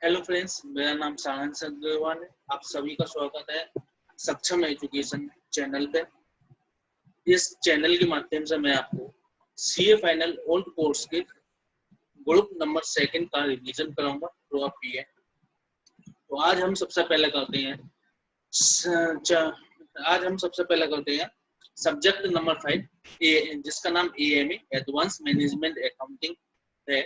Hello friends, मेरा नाम सानंद अग्रवाल है। आप सभी का स्वागत है सक्षम एजुकेशन चैनल पे। इस चैनल के माध्यम से मैं आपको सीए फाइनल ओल्ड कोर्स के ग्रुप नंबर 2 का रिवीजन कराऊंगा जो आप पी है। तो आज हम सबसे पहले करते हैं सब्जेक्ट नंबर 5 जिसका नाम एएमए एडवांस मैनेजमेंट अकाउंटिंग है,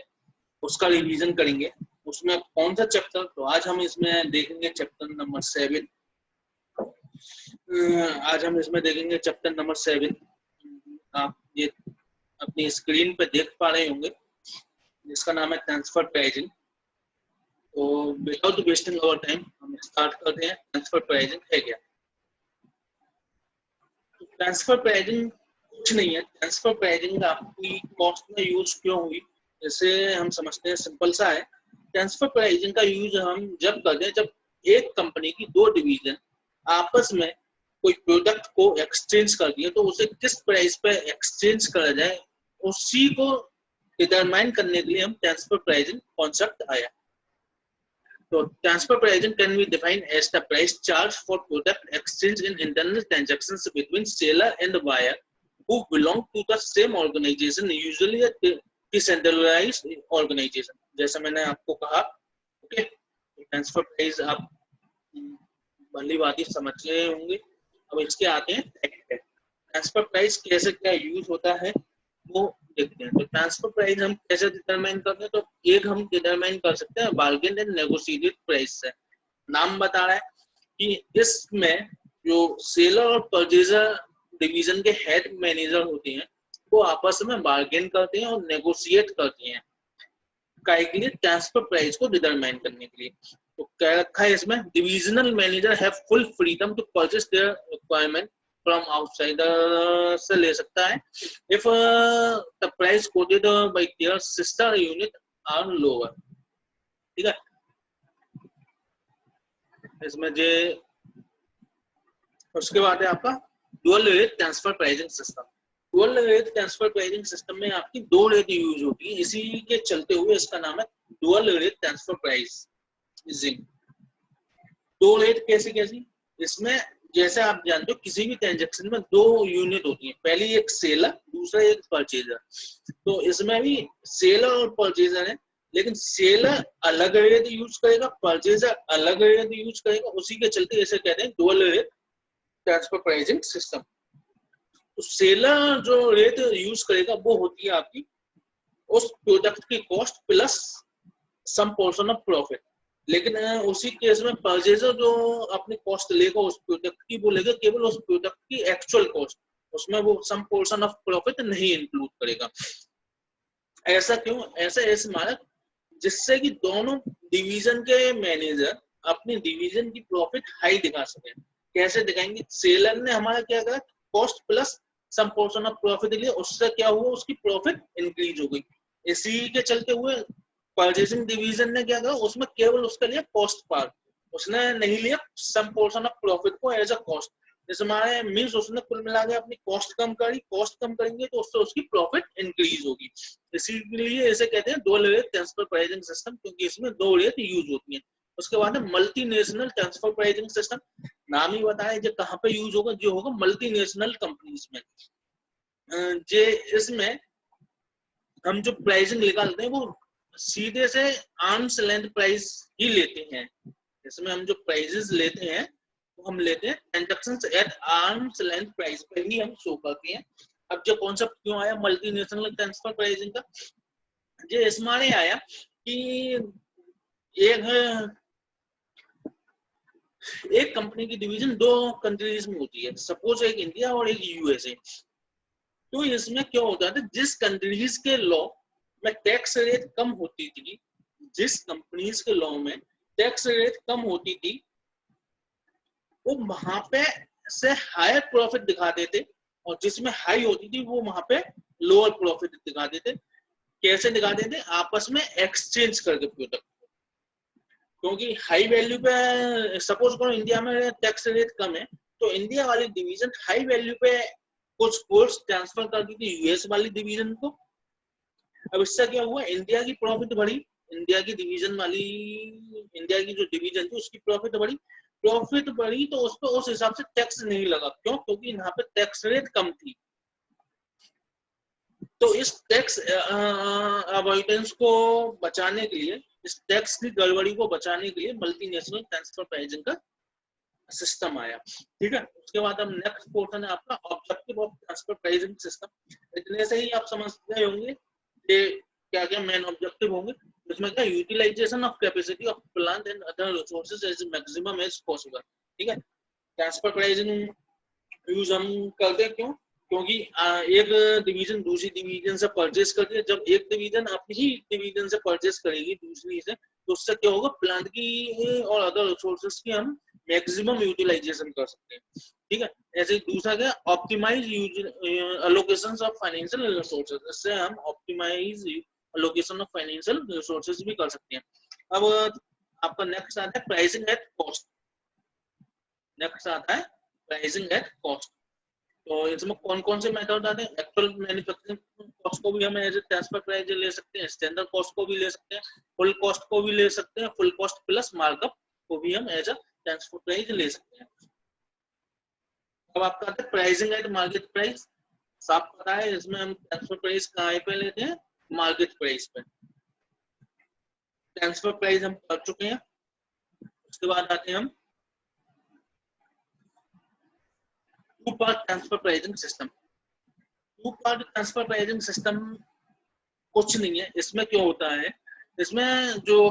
उसका रिवीजन करेंगे। उसमें कौन सा चैप्टर, तो आज हम इसमें देखेंगे चैप्टर नंबर 7। आज हम इसमें देखेंगे चैप्टर नंबर 7। आप ये अपनी स्क्रीन पे देख पा रहे होंगे, जिसका नाम है ट्रांसफर प्राइसिंग। तो विदाउट वेस्टिंग आवर टाइम हम स्टार्ट करते हैं। ट्रांसफर प्राइसिंग है क्या? तो ट्रांसफर प्राइसिंग कुछ नहीं है। ट्रांसफर प्राइसिंग आपकी कॉस्ट में यूज क्यों हुई, जैसे हम समझते हैं, सिंपल सा है। ट्रांसफर प्राइसिंग का यूज हम जब करते हैं जब एक कंपनी की दो डिवीजन आपस में कोई प्रोडक्ट को एक्सचेंज कर दिए, तो उसे किस प्राइस पे एक्सचेंज करा जाए उसी को डिटरमाइन करने के लिए हम ट्रांसफर प्राइसिंग कॉन्सेप्ट आया। तो transfer pricing can be defined as the price charge for product exchange in internal transactions between seller and buyer who belong to the same organization, usually a decentralized organization। जैसा मैंने आपको कहा, okay. Transfer price आप भली बात समझ गए होंगे। अब इसके आते हैं ट्रांसफर प्राइस कैसे क्या यूज होता है वो देखते हैं। तो ट्रांसफर प्राइस हम कैसे डिटरमाइन करते हैं, तो एक हम डिटरमाइन कर सकते हैं बार्गेन एंड नेगोशिएटेड प्राइस से। नाम बता रहा है कि इसमें जो सेलर और परचेजर डिवीजन के हेड मैनेजर होते हैं वो आपस में बार्गेन करते हैं और नेगोशिएट करते हैं के लिए ट्रांसफर प्राइस को डिटरमाइन करने के लिए। तो क्या रखा है इसमें, divisional manager have full freedom to purchase their requirement from outsider से ले सकता है if the price quoted by their sister unit are lower. ठीक है, इसमें जे उसके बाद है आपका dual rate transfer pricing system. Dual rate transfer pricing system में आपकी दो रेट यूज होती है, इसी के चलते हुए इसका नाम है डुअल रेट ट्रांसफर प्राइसिंग। दो रेट कैसी कैसी, इसमें जैसे आप जानते हो किसी भी ट्रांजैक्शन में दो यूनिट होती है, पहली एक सेलर, दूसरा एक परचेजर। तो इसमें भी सेलर और परचेजर है, लेकिन सेलर अलग रेट यूज करेगा, परचेजर अलग रेट यूज करेगा। उसी के चलते इसे कहते हैं dual rate transfer pricing system. तो सेलर जो रेट यूज करेगा वो होती है आपकी उस प्रोडक्ट की cost plus some portion of profit. लेकिन उसी केस में परचेजर जो अपनी कॉस्ट लेगा उस प्रोडक्ट की, वो लेगा केवल उस प्रोडक्ट की एक्चुअल कॉस्ट, उसमें वो सम पोर्शन ऑफ प्रॉफिट नहीं इंक्लूड करेगा। ऐसा क्यों? ऐसा इस मानक जिससे कि दोनों डिवीजन के मैनेजर अपनी डिवीजन की प्रॉफिट हाई दिखा सके। कैसे दिखाएंगे? सेलर ने हमारा क्या करा, cost plus some portion of profit लिया, उससे क्या हुआ, उसकी प्रॉफिट इंक्रीज हो गई। इसी के चलते हुए परचेसिंग डिवीजन ने क्या करा, उसमें केवल उसका लिया कॉस्ट पार्ट, उसने नहीं लिया सम पोर्शन ऑफ प्रॉफिट को एज अ कॉस्ट। जैसे हमारे मीन्स उसने कुल मिला के अपनी कॉस्ट कम करी, कॉस्ट कम करेंगे तो उससे उसकी प्रॉफिट इंक्रीज होगी। इसीलिए इसे कहते हैं dual rate transfer pricing system, क्योंकि इसमें दो रेट यूज होती है। उसके बाद है मल्टीनेशनल ट्रांसफर प्राइसिंग सिस्टम। नाम ही बताया जो कहाँ पे यूज होगा, जो होगा मल्टीनेशनल कंपनीज में। जे इसमें हम जो प्राइसिंग निकालते हैं वो सीधे से आर्म्स लेंथ प्राइस ही लेते हैं। इसमें हम जो प्राइसेस लेते हैं वो हम लेते हैं transactions at arm's length price पर ही हम शो करते हैं। अब जो कॉन्सेप्ट क्यों आया मल्टीनेशनल ट्रांसफर प्राइसिंग का, ये इसमें आया कि एक कंपनी की डिवीजन दो कंट्रीज में होती है, सपोज एक इंडिया और एक यूएसए। तो इसमें क्या होता है, जिस कंट्रीज के लॉ में टैक्स रेट कम होती थी, जिस कंपनीज के लॉ में टैक्स रेट कम होती थी, वो वहां पे से हायर प्रॉफिट दिखाते थे, और जिसमें हाई होती थी वो वहां पे लोअर प्रॉफिट दिखाते थे। कैसे दिखाते थे? आपस में एक्सचेंज करके प्रोडक्ट। क्योंकि हाई वैल्यू पे सपोज करो इंडिया में टैक्स रेट कम है, तो इंडिया वाली डिवीजन हाई वैल्यू पे कुछ कोर्स ट्रांसफर कर दी थी यूएस वाली डिवीजन को। अब इससे क्या हुआ, इंडिया की प्रॉफिट बढ़ी, इंडिया की डिवीजन वाली, इंडिया की जो डिवीजन थी उसकी प्रॉफिट बढ़ी तो उस पर उस हिसाब से टैक्स नहीं लगा। क्यों? क्योंकि यहाँ पे टैक्स रेट कम थी। तो इस टैक्स अवॉइडेंस को बचाने के लिए, इस टैक्स की गड़बड़ी को बचाने के लिए मल्टीनेशनल ट्रांसफर प्राइसिंग का सिस्टम आया। ठीक है, उसके बाद हम नेक्स्ट पोर्शन है आपका objective of transfer pricing system. इतने से ही आप समझ गए होंगे कि क्या क्या मेन ऑब्जेक्टिव होंगे। इसमें क्या, utilisation of capacity of plant and other resources as maximum as possible. ठीक है, ट्रांसफर प्राइसिंग यूज हम करते हैं क्यों? क्योंकि एक डिवीजन दूसरी डिवीजन से परचेस करती है। जब एक डिवीजन अपनी ही डिवीजन से परचेस करेगी दूसरी से, तो उससे क्या होगा, प्लांट की और अदर रिसोर्सेज की हम मैक्सिमम यूटिलाइजेशन कर सकते हैं। ठीक है, ऐसे दूसरा क्या, optimise allocation of financial resources, इससे हम optimise allocation of financial resources भी कर सकते हैं। अब आपका नेक्स्ट आता है प्राइसिंग एट कॉस्ट। नेक्स्ट आता है प्राइसिंग एट कॉस्ट। तो इसमें कौन कौन से मेथड आते हैं? एक्चुअल मैन्युफैक्चरिंग कॉस्ट को भी हम एज ए ट्रांसफर प्राइस ले सकते हैं, स्टैंडर्ड कॉस्ट को भी ले सकते हैं, फुल कॉस्ट को भी ले सकते हैं, फुल कॉस्ट प्लस मार्कअप को भी हम एज अ ट्रांसफर प्राइस ले सकते हैं। अब आपका आता है प्राइसिंग एट मार्केट प्राइस। साफ पता है, इसमें हम ट्रांसफर प्राइस कहाँ पे लेते हैं? मार्केट प्राइस पे। ट्रांसफर प्राइस हम कर चुके हैं। उसके बाद आते हैं हम two part transfer pricing system. Two part transfer pricing system कुछ नहीं है। इसमें क्या होता है, इसमें जो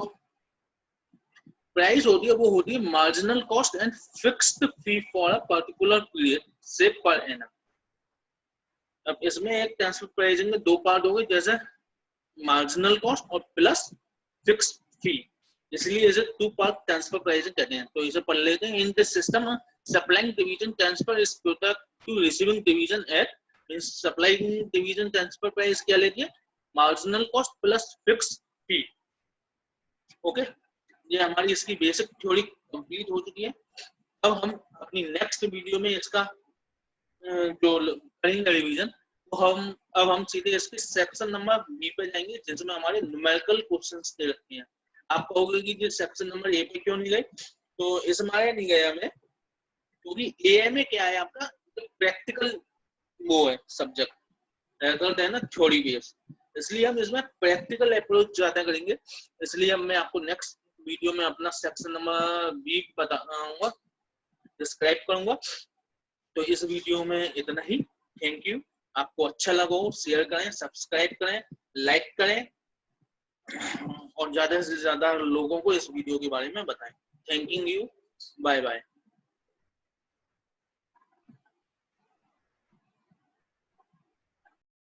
प्राइस होती है वो होती है marginal cost and fixed fee for a particular period से पर एनम। अब इसमें एक ट्रांसफर प्राइसिंग में दो पार्ट हो गए, जैसे मार्जिनल कॉस्ट और प्लस फिक्स्ड फी, इसलिए इसे टू पार्ट ट्रांसफर प्राइसिंग कहते हैं। तो इसे पढ़ लेते हैं। In this system supplying division transfer is product to receiving division at, means supplying division transfer price क्या लेती है? Marginal cost plus fixed fee. Okay, ये हमारी इसकी बेसिक थ्योरी कंप्लीट हो चुकी है। अब हम अपनी नेक्स्ट वीडियो में इसका जो करेंगे रिवीजन, तो हम सीधे इसके सेक्शन नंबर बी पे जाएंगे, जिसमें हमारे न्यूमेरिकल क्वेश्चंस दे रखे हैं। आप कहोगे कि सेक्शन नंबर ए पे क्यों नहीं गए? तो इस हमारे नहीं गया हमें, क्योंकि ए में क्या है आपका प्रैक्टिकल वो है सब्जेक्ट, है ना, थ्योरी बेस, इसलिए हम इसमें प्रैक्टिकल अप्रोच ज्यादा करेंगे। इसलिए मैं आपको नेक्स्ट वीडियो में अपना सेक्शन नंबर बी बताऊंगा, डिस्क्राइब करूंगा। तो इस वीडियो में इतना ही। Thank you. आपको अच्छा लगा हो शेयर करें, सब्सक्राइब करें, लाइक करें और ज्यादा से ज्यादा लोगों को इस वीडियो के बारे में बताएं। Thank you, bye bye.